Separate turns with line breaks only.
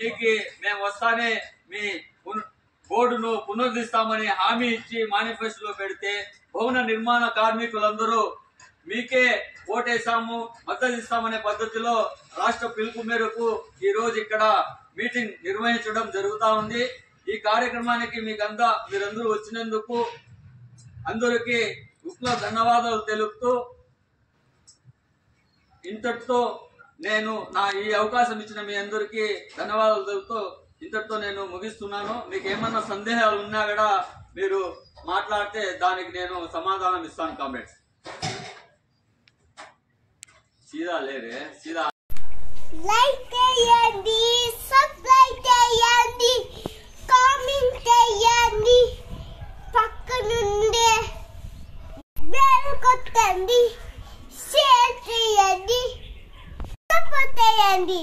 ఢిల్లీకి మేము వస్తానే మీ బోర్డును పునరుద్ధరిస్తామని హామీ ఇచ్చి మేనిఫెస్టోలో పెడితే భవన నిర్మాణ కార్మికులందరూ మీకే ఓటేసాము, మద్దతు ఇస్తామనే పద్ధతిలో రాష్ట్ర పిలుపు మేరకు ఈ రోజు ఇక్కడ మీటింగ్ నిర్వహించడం జరుగుతా ఉంది. ఈ కార్యక్రమానికి మీరందరూ వచ్చినందుకు అందరికీ ధన్యవాదాలు తెలుపుతూ ఇంతటితో నేను ఈ అవకాశం ఇచ్చిన మీ అందరికీ ధన్యవాదాలు తెలుపుతూ ఇంతటితో నేను ముగిస్తున్నాను. మీకు ఏమన్నా సందేహాలు ఉన్నా కూడా మీరు మాట్లాడితే దానికి నేను సమాధానం ఇస్తాను. కామెంట్స్ సీదా లేరే సీదా
లైక్ చేయండి, సబ్స్క్రైబ్ చేయండి, కామెంట్ చేయండి, పక్కనుండే బెల్ కొట్టండి, షేర్ చేయండి, సపోర్ట్ చేయండి.